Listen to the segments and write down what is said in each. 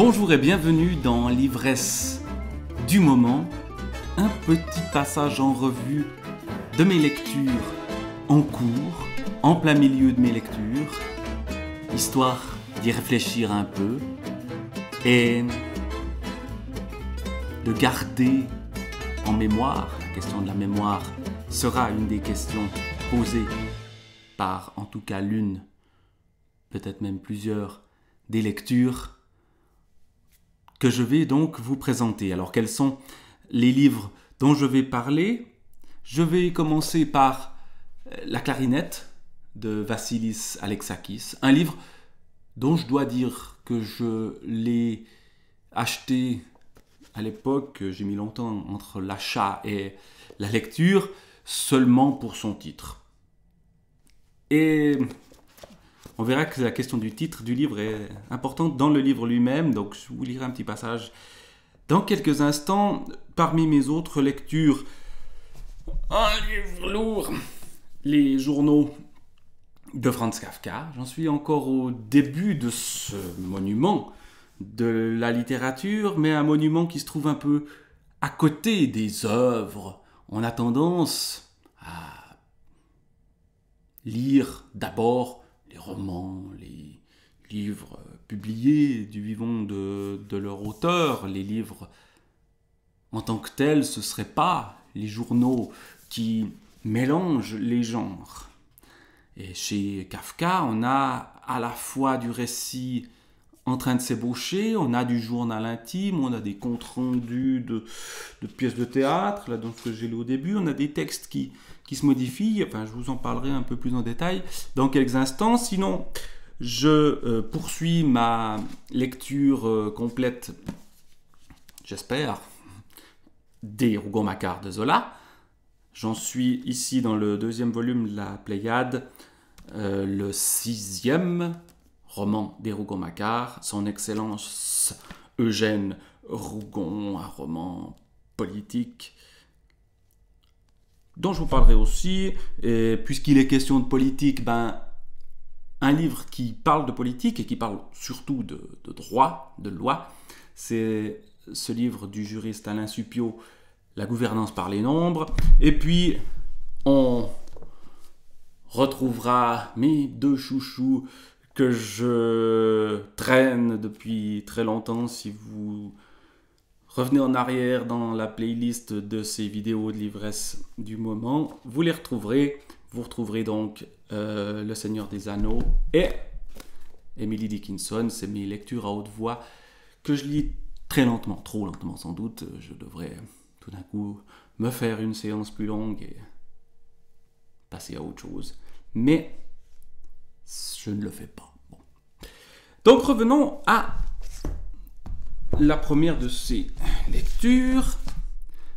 Bonjour et bienvenue dans l'ivresse du moment, un petit passage en revue de mes lectures en cours, en plein milieu de mes lectures, histoire d'y réfléchir un peu et de garder en mémoire. La question de la mémoire sera une des questions posées par, en tout cas l'une, peut-être même plusieurs, des lectures que je vais donc vous présenter. Alors quels sont les livres dont je vais parler? Je vais commencer par La clarinette de Vassilis Alexakis, un livre dont je dois dire que je l'ai acheté à l'époque, j'ai mis longtemps entre l'achat et la lecture, seulement pour son titre. Et on verra que la question du titre du livre est importante dans le livre lui-même, donc je vous lirai un petit passage dans quelques instants. Parmi mes autres lectures, un livre lourd, les journaux de Franz Kafka. J'en suis encore au début de ce monument de la littérature, mais un monument qui se trouve un peu à côté des œuvres. On a tendance à lire d'abord les romans, les livres publiés du vivant de leur auteur, les livres en tant que tels, ce ne seraient pas les journaux qui mélangent les genres. Et chez Kafka, on a à la fois du récit en train de s'ébaucher, on a du journal intime, on a des comptes rendus de pièces de théâtre, là, dans ce que j'ai lu au début, on a des textes qui se modifient, enfin je vous en parlerai un peu plus en détail dans quelques instants. Sinon, je poursuis ma lecture complète, j'espère, des Rougon-Macquart de Zola. J'en suis ici dans le deuxième volume de la Pléiade, le 6e roman des Rougon-Macquart, son Excellence Eugène Rougon, un roman politique dont je vous parlerai aussi. Et puisqu'il est question de politique, un livre qui parle de politique et qui parle surtout de droit, de loi, c'est ce livre du juriste Alain Supiot, La gouvernance par les nombres. Et puis, on retrouvera mes deux chouchous que je traîne depuis très longtemps. Si vous revenez en arrière dans la playlist de ces vidéos de l'ivresse du moment, vous les retrouverez. Vous retrouverez donc Le Seigneur des Anneaux et Emily Dickinson. C'est mes lectures à haute voix que je lis très lentement, trop lentement sans doute. Je devrais tout d'un coup me faire une séance plus longue et passer à autre chose. Mais je ne le fais pas. Bon. Donc revenons à la première de ces lectures,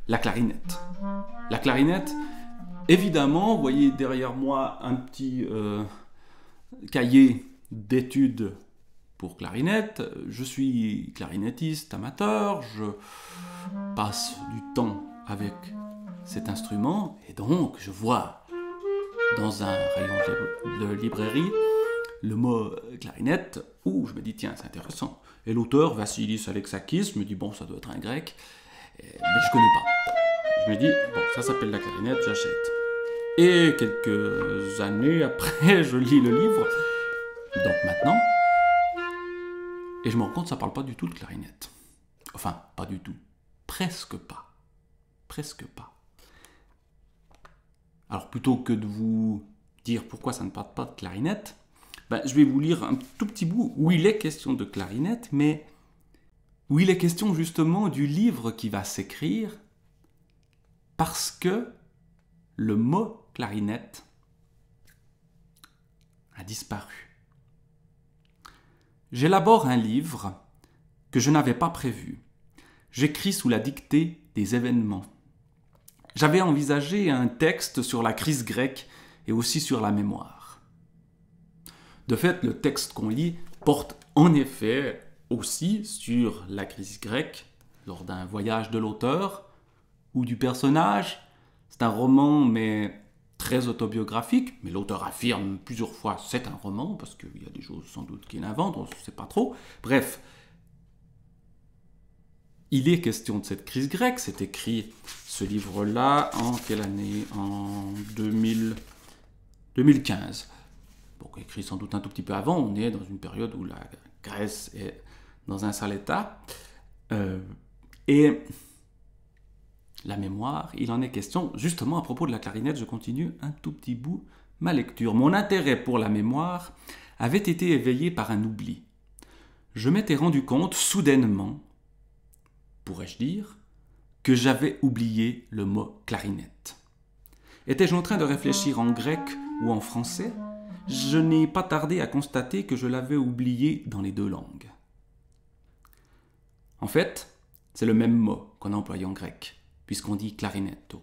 la clarinette. La clarinette, évidemment, vous voyez derrière moi un petit cahier d'études pour clarinette. Je suis clarinettiste amateur, je passe du temps avec cet instrument et donc je vois dans un rayon de librairie le mot clarinette, où je me dis tiens c'est intéressant. Et l'auteur Vassilis Alexakis me dit bon ça doit être un grec, mais je connais pas. Je me dis bon ça s'appelle la clarinette, j'achète. Et quelques années après je lis le livre, donc maintenant, et je me rends compte que ça parle pas du tout de clarinette. Enfin pas du tout, presque pas. Presque pas. Alors plutôt que de vous dire pourquoi ça ne parle pas de clarinette, je vais vous lire un tout petit bout où il est question de clarinette, mais où il est question justement du livre qui va s'écrire, parce que le mot clarinette a disparu. J'élabore un livre que je n'avais pas prévu. J'écris sous la dictée des événements. J'avais envisagé un texte sur la crise grecque et aussi sur la mémoire. De fait, le texte qu'on lit porte en effet aussi sur la crise grecque lors d'un voyage de l'auteur ou du personnage. C'est un roman, mais très autobiographique, mais l'auteur affirme plusieurs fois c'est un roman, parce qu'il y a des choses sans doute qu'il invente, on ne sait pas trop. Bref, il est question de cette crise grecque. C'est écrit, ce livre-là, en quelle année? En 2015. Donc écrit sans doute un tout petit peu avant. On est dans une période où la Grèce est dans un sale état. Et la mémoire, il en est question. Justement, à propos de la clarinette, je continue un tout petit bout ma lecture. Mon intérêt pour la mémoire avait été éveillé par un oubli. Je m'étais rendu compte, soudainement, pourrais-je dire, que j'avais oublié le mot clarinette. Étais-je en train de réfléchir en grec ou en français? Je n'ai pas tardé à constater que je l'avais oublié dans les deux langues. En fait, c'est le même mot qu'on emploie en grec, puisqu'on dit clarinetto.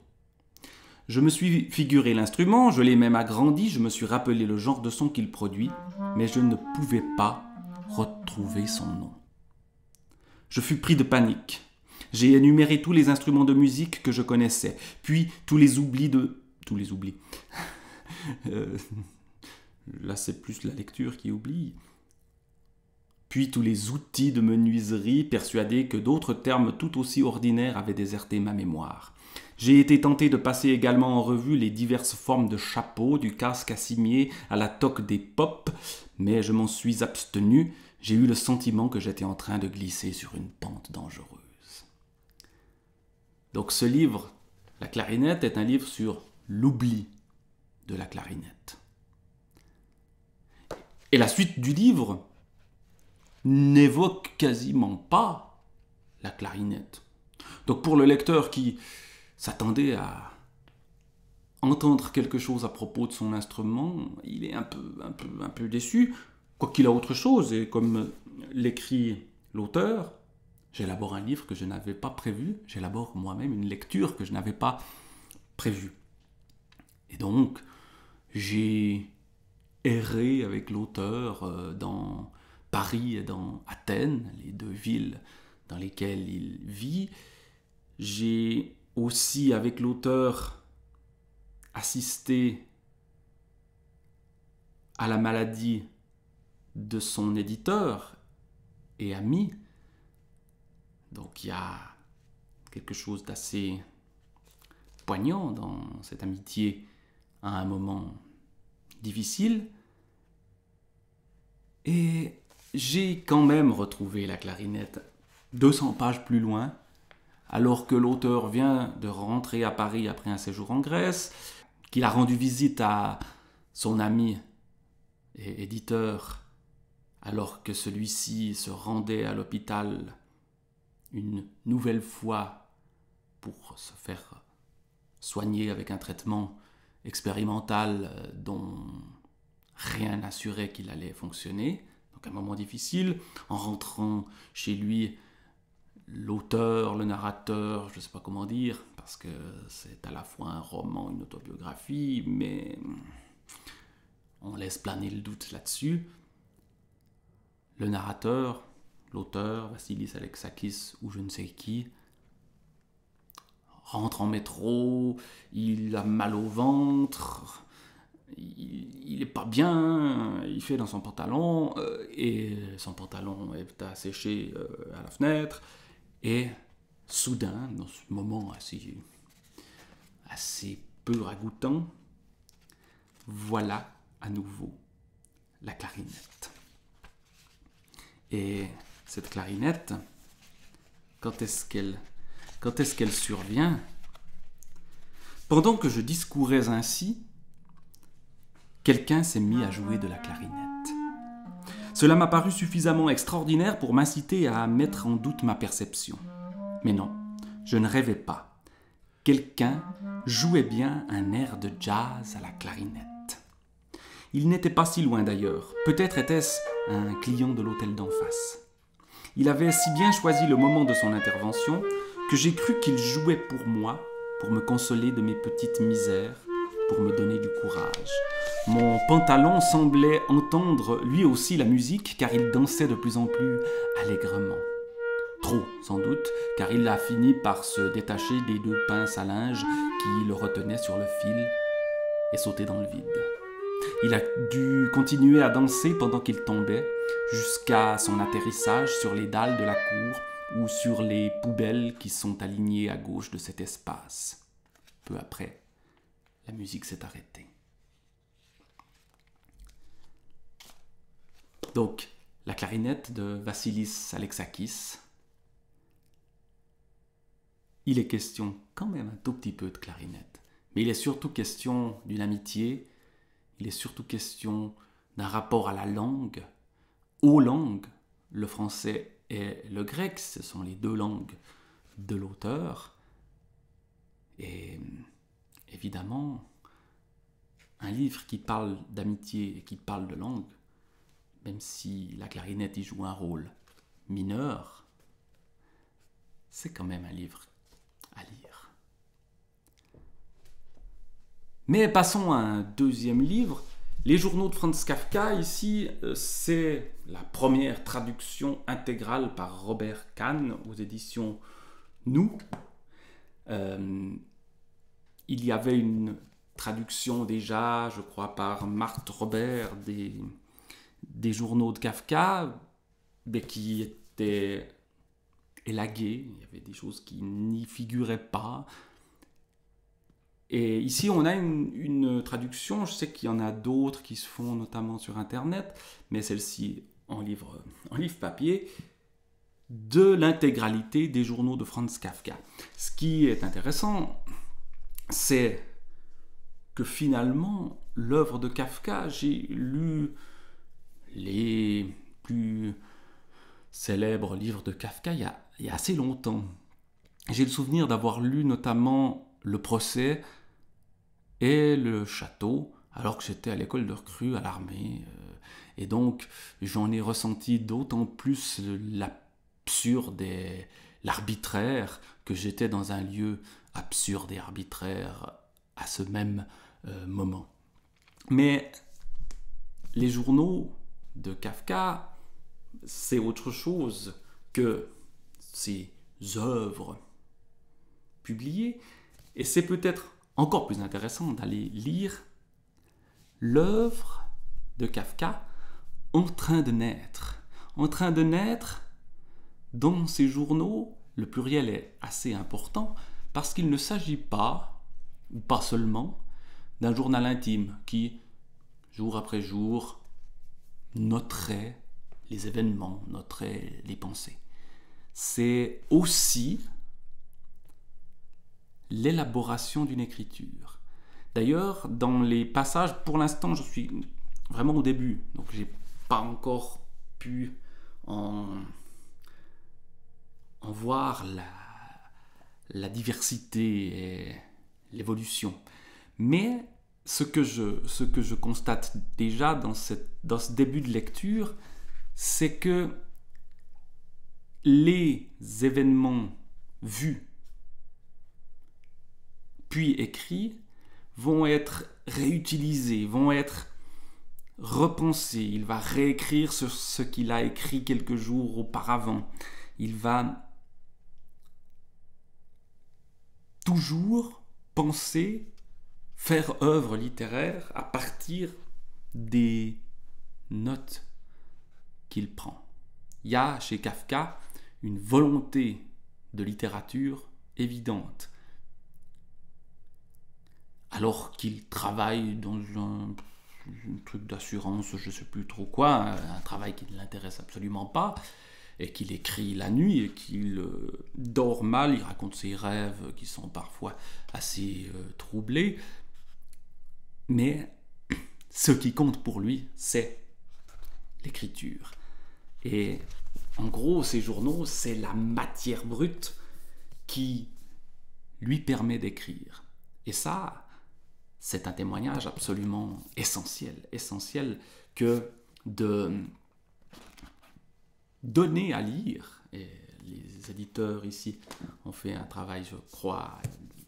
Je me suis figuré l'instrument, je l'ai même agrandi, je me suis rappelé le genre de son qu'il produit, mais je ne pouvais pas retrouver son nom. Je fus pris de panique. J'ai énuméré tous les instruments de musique que je connaissais, puis tous les oublis. Là, c'est plus la lecture qui oublie. Puis tous les outils de menuiserie, persuadé que d'autres termes tout aussi ordinaires avaient déserté ma mémoire. J'ai été tenté de passer également en revue les diverses formes de chapeaux, du casque à cimier à la toque des popes, mais je m'en suis abstenu. J'ai eu le sentiment que j'étais en train de glisser sur une pente dangereuse. Donc ce livre, La clarinette, est un livre sur l'oubli de la clarinette. Et la suite du livre n'évoque quasiment pas la clarinette. Donc pour le lecteur qui s'attendait à entendre quelque chose à propos de son instrument, il est un peu déçu, quoiqu'il a autre chose. Et comme l'écrit l'auteur, j'élabore un livre que je n'avais pas prévu, j'élabore moi-même une lecture que je n'avais pas prévue. Et donc, j'ai erré avec l'auteur dans Paris et dans Athènes, les deux villes dans lesquelles il vit. J'ai aussi, avec l'auteur, assisté à la maladie de son éditeur et ami. Donc il y a quelque chose d'assez poignant dans cette amitié à un moment difficile. Et j'ai quand même retrouvé la clarinette 200 pages plus loin, alors que l'auteur vient de rentrer à Paris après un séjour en Grèce, qu'il a rendu visite à son ami et éditeur, alors que celui-ci se rendait à l'hôpital une nouvelle fois pour se faire soigner avec un traitement expérimental dont rien n'assurait qu'il allait fonctionner. Donc un moment difficile. En rentrant chez lui, l'auteur, le narrateur, je ne sais pas comment dire, parce que c'est à la fois un roman, une autobiographie, mais on laisse planer le doute là-dessus. Le narrateur, l'auteur, Vassilis Alexakis ou je ne sais qui, rentre en métro, il a mal au ventre, il n'est pas bien, il fait dans son pantalon, et son pantalon est à sécher à la fenêtre, et soudain, dans ce moment assez peu ragoûtant, voilà à nouveau la clarinette. Et cette clarinette, quand est-ce qu'elle survient? Pendant que je discourais ainsi, quelqu'un s'est mis à jouer de la clarinette. Cela m'a paru suffisamment extraordinaire pour m'inciter à mettre en doute ma perception. Mais non, je ne rêvais pas. Quelqu'un jouait bien un air de jazz à la clarinette. Il n'était pas si loin d'ailleurs. Peut-être était-ce un client de l'hôtel d'en face. Il avait si bien choisi le moment de son intervention que j'ai cru qu'il jouait pour moi, pour me consoler de mes petites misères, pour me donner du courage. Mon pantalon semblait entendre lui aussi la musique, car il dansait de plus en plus allègrement. Trop, sans doute, car il a fini par se détacher des deux pinces à linge qui le retenaient sur le fil et sauter dans le vide. Il a dû continuer à danser pendant qu'il tombait, jusqu'à son atterrissage sur les dalles de la cour, ou sur les poubelles qui sont alignées à gauche de cet espace. Peu après, la musique s'est arrêtée. Donc, la clarinette de Vassilis Alexakis. Il est question quand même un tout petit peu de clarinette. Mais il est surtout question d'une amitié, il est surtout question d'un rapport à la langue, aux langues. Le français et le grec, ce sont les deux langues de l'auteur. Et évidemment, un livre qui parle d'amitié et qui parle de langue, même si la clarinette y joue un rôle mineur, c'est quand même un livre à lire. Mais passons à un deuxième livre. Les journaux de Franz Kafka, ici, c'est la première traduction intégrale par Robert Kahn aux éditions Nous. Il y avait une traduction déjà, je crois, par Marthe Robert des journaux de Kafka, mais qui étaient élagués. Il y avait des choses qui n'y figuraient pas. Et ici, on a une traduction, je sais qu'il y en a d'autres qui se font notamment sur Internet, mais celle-ci en livre papier, de l'intégralité des journaux de Franz Kafka. Ce qui est intéressant, c'est que finalement, l'œuvre de Kafka, j'ai lu les plus célèbres livres de Kafka il y a assez longtemps. J'ai le souvenir d'avoir lu notamment Le Procès et Le Château, alors que j'étais à l'école de recrue à l'armée. Et donc, j'en ai ressenti d'autant plus l'absurde et l'arbitraire que j'étais dans un lieu absurde et arbitraire à ce même moment. Mais les journaux de Kafka, c'est autre chose que ces œuvres publiées. Et c'est peut-être encore plus intéressant d'aller lire l'œuvre de Kafka en train de naître. En train de naître dans ces journaux, le pluriel est assez important parce qu'il ne s'agit pas, ou pas seulement, d'un journal intime qui, jour après jour, noterait les événements, noterait les pensées. C'est aussi l'élaboration d'une écriture. D'ailleurs, dans les passages, pour l'instant, je suis vraiment au début, donc j'ai pas encore pu en voir la diversité et l'évolution. Mais ce que je constate déjà dans ce début de lecture, c'est que les événements vus puis écrits vont être réutilisés, vont être repensés. Il va réécrire sur ce qu'il a écrit quelques jours auparavant. Il va toujours penser, faire œuvre littéraire à partir des notes qu'il prend. Il y a chez Kafka une volonté de littérature évidente. Alors qu'il travaille dans un truc d'assurance, je ne sais plus trop quoi, un travail qui ne l'intéresse absolument pas, et qu'il écrit la nuit, et qu'il dort mal, il raconte ses rêves qui sont parfois assez troublés. Mais ce qui compte pour lui, c'est l'écriture. Et en gros, ces journaux, c'est la matière brute qui lui permet d'écrire. Et ça, c'est un témoignage absolument essentiel que de donner à lire, et les éditeurs ici ont fait un travail, je crois,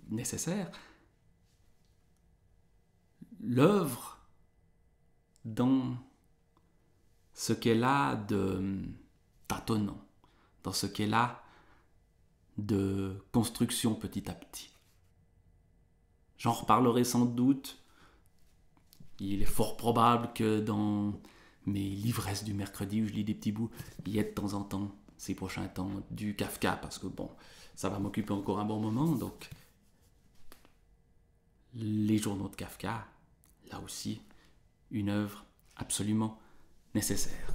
nécessaire, l'œuvre dans ce qu'elle a de tâtonnant, dans ce qu'elle a de construction petit à petit. J'en reparlerai sans doute. Il est fort probable que dans mes livresses du mercredi où je lis des petits bouts, il y ait de temps en temps ces prochains temps du Kafka, parce que bon, ça va m'occuper encore un bon moment, donc les journaux de Kafka, là aussi, une œuvre absolument nécessaire.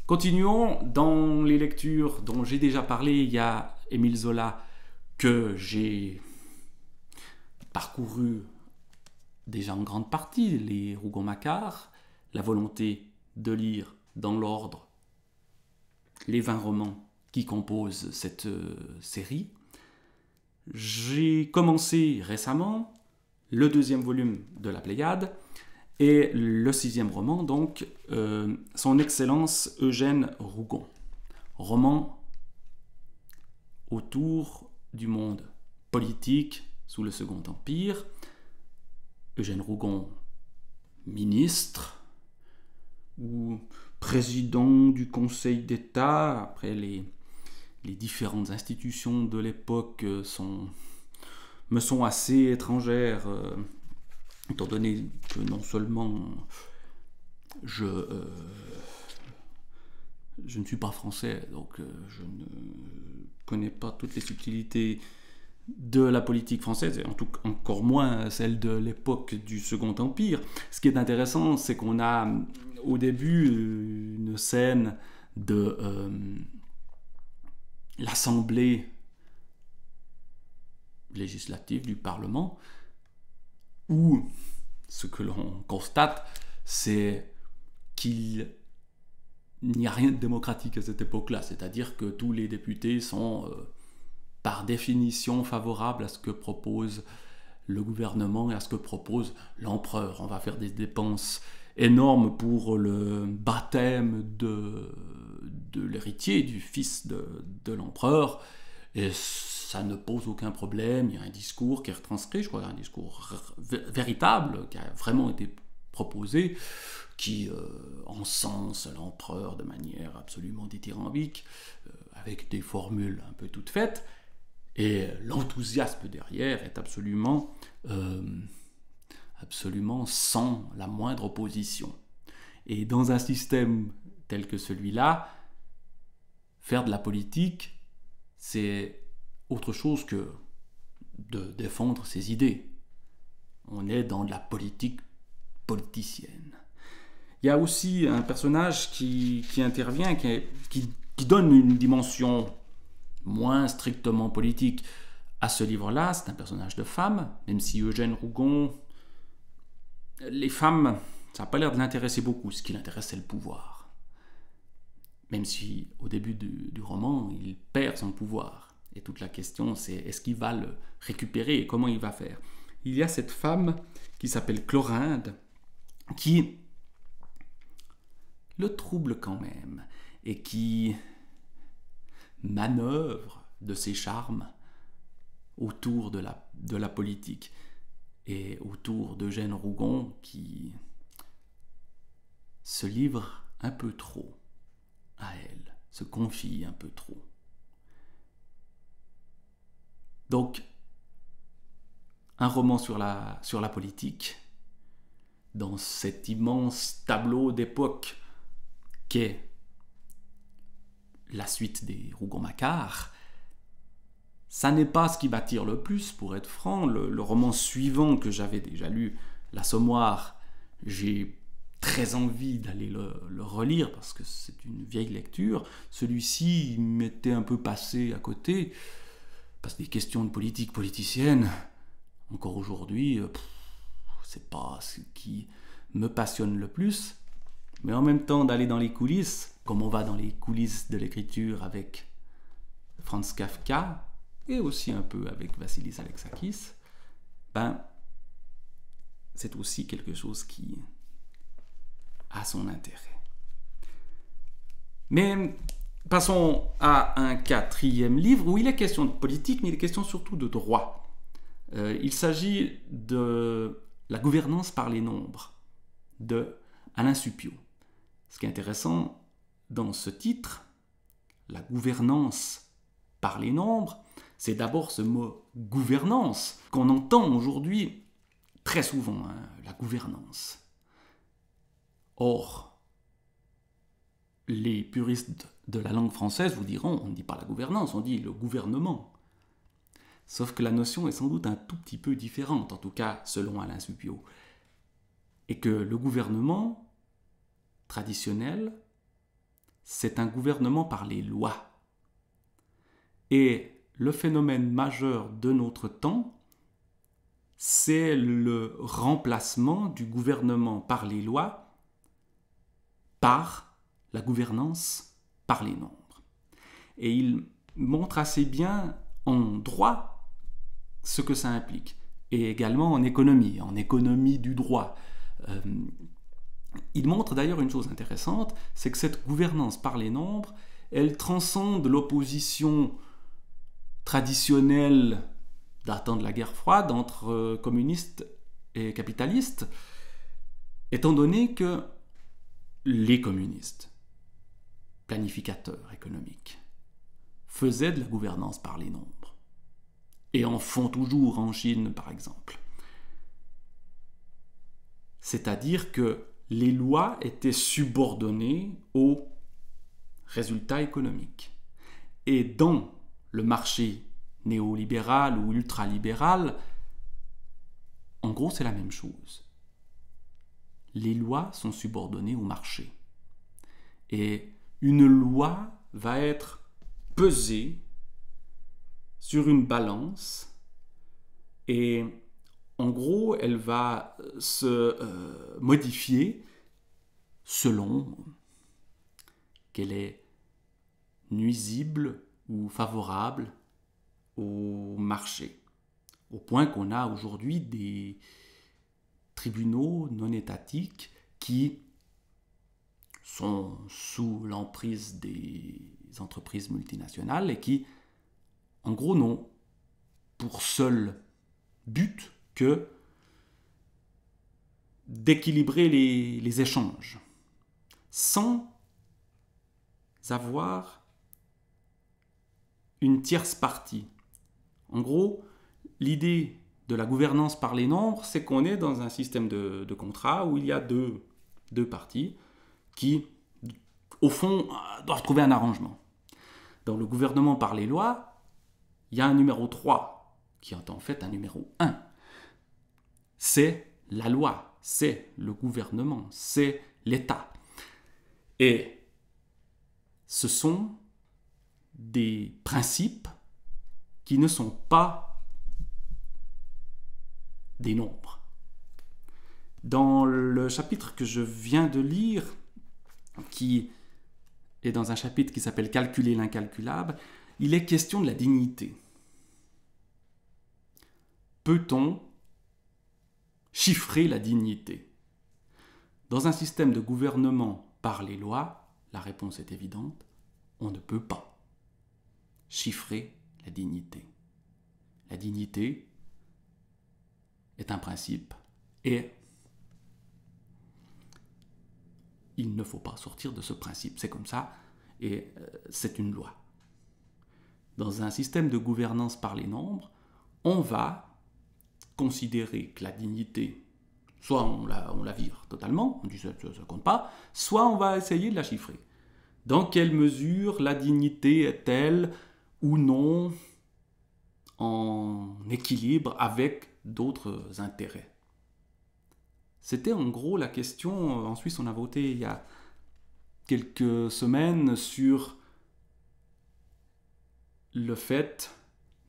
Continuons dans les lectures dont j'ai déjà parlé. Il y a Émile Zola que j'ai parcouru déjà en grande partie, les Rougon-Macquart, la volonté de lire dans l'ordre les 20 romans qui composent cette série. J'ai commencé récemment le 2e volume de la Pléiade et le 6e roman, donc Son Excellence Eugène Rougon. Roman autour du monde politique sous le Second Empire. Eugène Rougon, ministre ou président du Conseil d'État, après les différentes institutions de l'époque me sont assez étrangères, étant donné que non seulement je ne suis pas français, donc je ne connais pas toutes les subtilités de la politique française, et en tout cas encore moins celle de l'époque du Second Empire. Ce qui est intéressant, c'est qu'on a au début une scène de l'Assemblée législative du Parlement, où ce que l'on constate, c'est qu'il n'y a rien de démocratique à cette époque-là, c'est-à-dire que tous les députés sont par définition favorables à ce que propose le gouvernement et à ce que propose l'empereur. On va faire des dépenses énormes pour le baptême de l'héritier, du fils de l'empereur, et ça ne pose aucun problème. Il y a un discours qui est retranscrit, je crois, un discours véritable qui a vraiment été proposé, qui encense l'empereur de manière absolument dithyrambique, avec des formules un peu toutes faites, et l'enthousiasme derrière est absolument sans la moindre opposition. Et dans un système tel que celui-là, faire de la politique, c'est autre chose que de défendre ses idées. On est dans de la politique politicienne. Il y a aussi un personnage qui intervient, qui donne une dimension moins strictement politique à ce livre-là. C'est un personnage de femme, même si Eugène Rougon, les femmes, ça n'a pas l'air de l'intéresser beaucoup. Ce qui l'intéresse, c'est le pouvoir. Même si, au début du roman, il perd son pouvoir. Et toute la question, c'est est-ce qu'il va le récupérer et comment il va faire. Il y a cette femme qui s'appelle Chlorinde, qui le trouble quand même, et qui manœuvre de ses charmes autour de la politique, et autour d'Eugène Rougon, qui se livre un peu trop à elle, se confie un peu trop. Donc, un roman sur la politique, dans cet immense tableau d'époque qu'est la suite des Rougon-Macquart, ça n'est pas ce qui m'attire le plus, pour être franc. Le roman suivant que j'avais déjà lu, L'Assommoir, j'ai très envie d'aller le relire parce que c'est une vieille lecture. Celui-ci m'était un peu passé à côté, parce que des questions de politique politicienne, encore aujourd'hui, c'est pas ce qui me passionne le plus. Mais en même temps, d'aller dans les coulisses, comme on va dans les coulisses de l'écriture avec Franz Kafka, et aussi un peu avec Vassilis Alexakis, c'est aussi quelque chose qui a son intérêt. Mais passons à un 4e livre où il est question de politique, mais il est question surtout de droit. Il s'agit de La gouvernance par les nombres, de Alain Supiot. Ce qui est intéressant dans ce titre, la gouvernance par les nombres, c'est d'abord ce mot gouvernance qu'on entend aujourd'hui très souvent, la gouvernance. Or, les puristes de la langue française vous diront, on ne dit pas la gouvernance, on dit le gouvernement. Sauf que la notion est sans doute un tout petit peu différente, en tout cas selon Alain Supiot. Et que le gouvernement traditionnel, c'est un gouvernement par les lois. Et le phénomène majeur de notre temps, c'est le remplacement du gouvernement par les lois par la gouvernance par les nombres. Et il montre assez bien en droit ce que ça implique, et également en économie du droit. Il montre d'ailleurs une chose intéressante, c'est que cette gouvernance par les nombres, elle transcende l'opposition traditionnelle datant de la guerre froide entre communistes et capitalistes, étant donné que les communistes, planificateurs économiques, faisaient de la gouvernance par les nombres, et en font toujours en Chine par exemple. C'est-à-dire que les lois étaient subordonnées aux résultats économiques. Et dans le marché néolibéral ou ultralibéral, en gros, c'est la même chose. Les lois sont subordonnées au marché. Et une loi va être pesée sur une balance et en gros, elle va se modifier selon qu'elle est nuisible ou favorable au marché. Au point qu'on a aujourd'hui des tribunaux non étatiques qui sont sous l'emprise des entreprises multinationales et qui, en gros, n'ont pour seul but que d'équilibrer les échanges, sans avoir une tierce partie. En gros, l'idée de la gouvernance par les nombres, c'est qu'on est dans un système de contrat où il y a deux parties qui, au fond, doivent trouver un arrangement. Dans le gouvernement par les lois, il y a un numéro 3, qui est en fait un numéro 1. C'est la loi, c'est le gouvernement, c'est l'État. Et ce sont des principes qui ne sont pas des nombres. Dans le chapitre que je viens de lire, qui est dans un chapitre qui s'appelle « Calculer l'incalculable », il est question de la dignité. Peut-on chiffrer la dignité? Dans un système de gouvernement par les lois, la réponse est évidente, on ne peut pas chiffrer la dignité. La dignité est un principe et il ne faut pas sortir de ce principe. C'est comme ça et c'est une loi. Dans un système de gouvernance par les nombres, on va considérer que la dignité, soit on la vire totalement, on dit ça ne compte pas, soit on va essayer de la chiffrer. Dans quelle mesure la dignité est-elle ou non en équilibre avec d'autres intérêts? C'était en gros la question. En Suisse, on a voté il y a quelques semaines sur le fait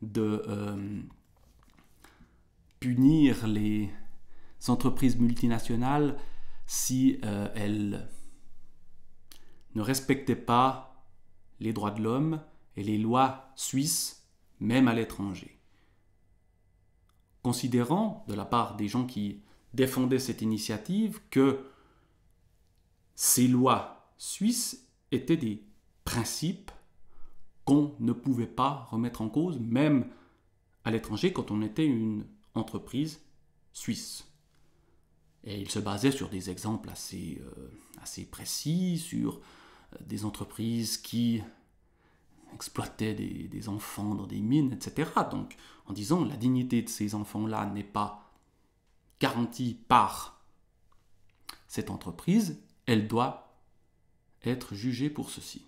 de punir les entreprises multinationales si elles ne respectaient pas les droits de l'homme et les lois suisses, même à l'étranger. Considérant, de la part des gens qui défendaient cette initiative, que ces lois suisses étaient des principes qu'on ne pouvait pas remettre en cause, même à l'étranger, quand on était une entreprise suisse. Et il se basait sur des exemples assez précis, sur des entreprises qui exploitaient des enfants dans des mines, etc. Donc, en disant la dignité de ces enfants-là n'est pas garantie par cette entreprise, elle doit être jugé pour ceci,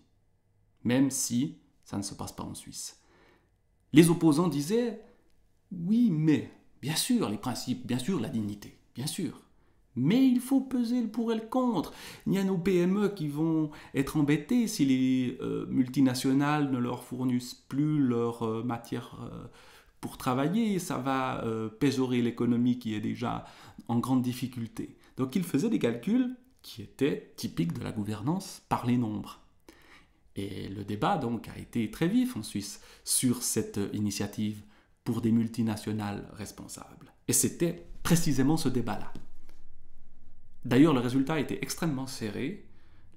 même si ça ne se passe pas en Suisse. Les opposants disaient « Oui, mais, bien sûr, les principes, bien sûr, la dignité, bien sûr. Mais il faut peser le pour et le contre. Il y a nos PME qui vont être embêtés si les multinationales ne leur fournissent plus leur matière pour travailler. Ça va péjorer l'économie qui est déjà en grande difficulté. » Donc il faisait des calculs qui étaient typiques de la gouvernance par les nombres. Et le débat donc a été très vif en Suisse sur cette initiative pour des multinationales responsables. Et c'était précisément ce débat-là. D'ailleurs, le résultat a été extrêmement serré.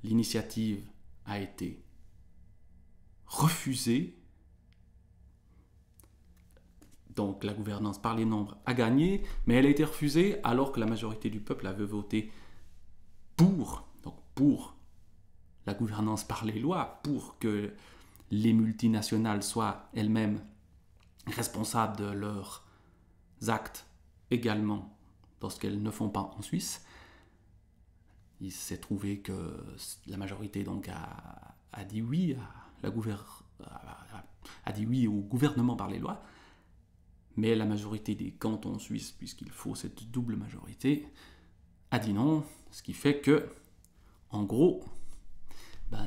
L'initiative a été refusée. Donc la gouvernance par les nombres a gagné, mais elle a été refusée alors que la majorité du peuple avait voté pour la gouvernance par les lois, pour que les multinationales soient elles-mêmes responsables de leurs actes également lorsqu'elles ne font pas en Suisse. Il s'est trouvé que la majorité donc a dit oui a dit oui au gouvernement par les lois, mais la majorité des cantons suisses, puisqu'il faut cette double majorité, a dit non, ce qui fait que, en gros,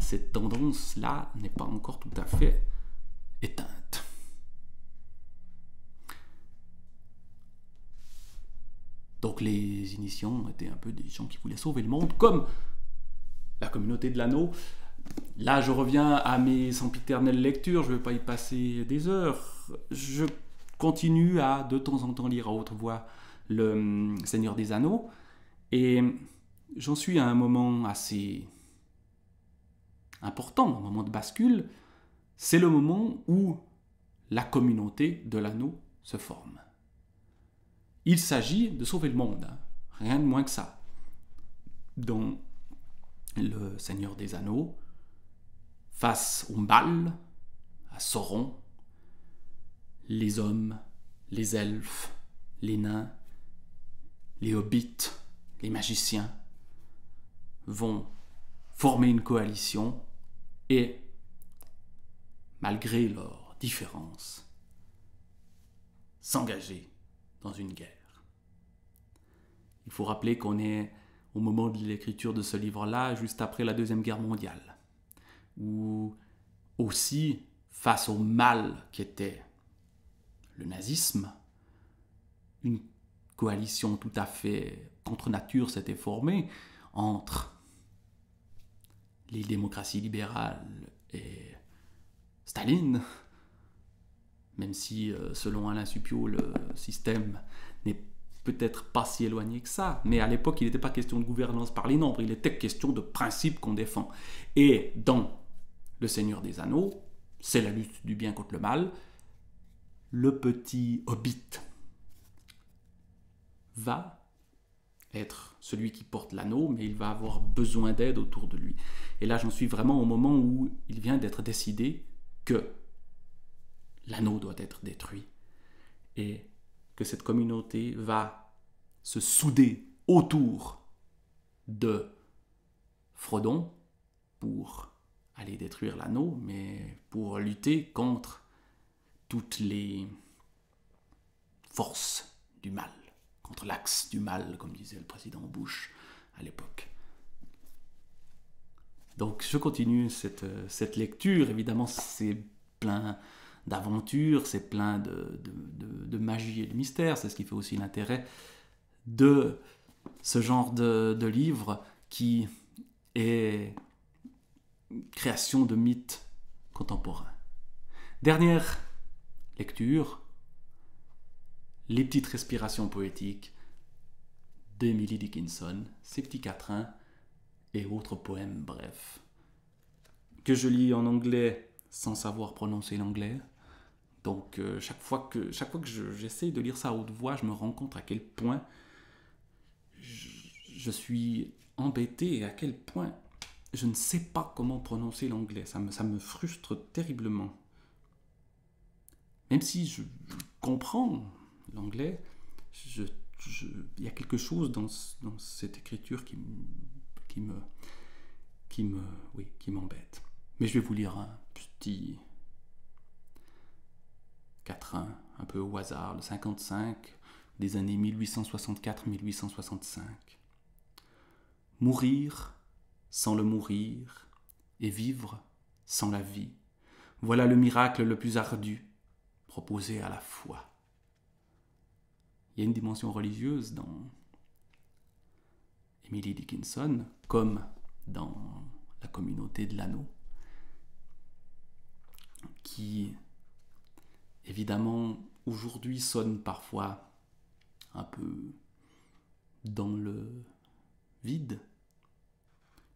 cette tendance-là n'est pas encore tout à fait éteinte. Donc les initiants étaient un peu des gens qui voulaient sauver le monde, comme la communauté de l'anneau. Là, je reviens à mes sempiternelles lectures, je ne vais pas y passer des heures. Je continue à, de temps en temps, lire à haute voix le Seigneur des Anneaux, et j'en suis à un moment assez important, un moment de bascule. C'est le moment où la communauté de l'anneau se forme. Il s'agit de sauver le monde, rien de moins que ça. Dans le Seigneur des Anneaux, face au mal, à Sauron, les hommes, les elfes, les nains, les hobbits, les magiciens vont former une coalition et, malgré leurs différences, s'engager dans une guerre. Il faut rappeler qu'on est au moment de l'écriture de ce livre-là, juste après la Deuxième Guerre mondiale, où aussi, face au mal qui était le nazisme, une coalition tout à fait contre nature s'était formée entre les démocraties libérales et Staline, même si, selon Alain Supiot, le système n'est peut-être pas si éloigné que ça, mais à l'époque, il n'était pas question de gouvernance par les nombres, il était question de principes qu'on défend. Et dans Le Seigneur des Anneaux, c'est la lutte du bien contre le mal. Le petit hobbit va être celui qui porte l'anneau, mais il va avoir besoin d'aide autour de lui. Et là, j'en suis vraiment au moment où il vient d'être décidé que l'anneau doit être détruit et que cette communauté va se souder autour de Frodon pour aller détruire l'anneau, mais pour lutter contre toutes les forces du mal, contre l'axe du mal, comme disait le président Bush à l'époque. Donc je continue cette lecture. Évidemment, c'est plein d'aventures, c'est plein de magie et de mystère. C'est ce qui fait aussi l'intérêt de ce genre de livre qui est création de mythes contemporains. Dernière lecture, Les petites respirations poétiques d'Emily Dickinson, ses petits quatrains et autres poèmes brefs, que je lis en anglais sans savoir prononcer l'anglais. Donc chaque fois que j'essaie de lire ça à haute voix, je me rends compte à quel point je suis embêté et à quel point je ne sais pas comment prononcer l'anglais. Ça me frustre terriblement. Même si je comprends l'anglais, il y a quelque chose dans cette écriture qui qui m'embête. Mais je vais vous lire un petit quatrain, un peu au hasard, le 55, des années 1864-1865. Mourir sans le mourir et vivre sans la vie, voilà le miracle le plus ardu proposé à la foi. Il y a une dimension religieuse dans Emily Dickinson, comme dans la communauté de l'anneau, qui évidemment aujourd'hui sonne parfois un peu dans le vide.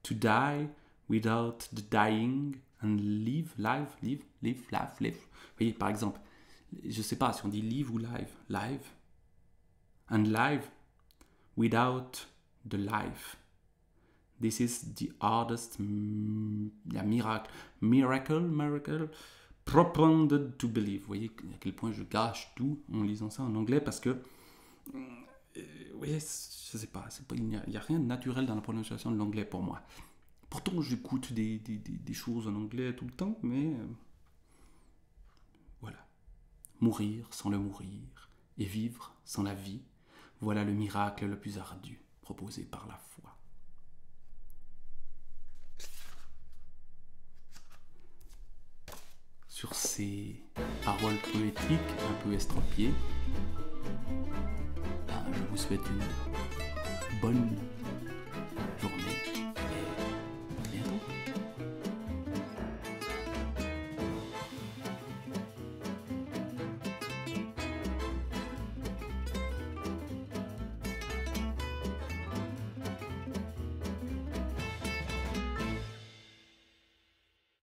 To die without the dying and live. Vous voyez, par exemple, je ne sais pas si on dit live ou live, and live without the life. This is the hardest miracle, propended to believe. Vous voyez à quel point je gâche tout en lisant ça en anglais, parce que oui, je sais pas, il n'y a rien de naturel dans la prononciation de l'anglais pour moi. Pourtant, j'écoute des choses en anglais tout le temps, mais voilà. Mourir sans le mourir et vivre sans la vie, voilà le miracle le plus ardu proposé par la foi. Sur ces paroles poétiques un peu estropiées, je vous souhaite une bonne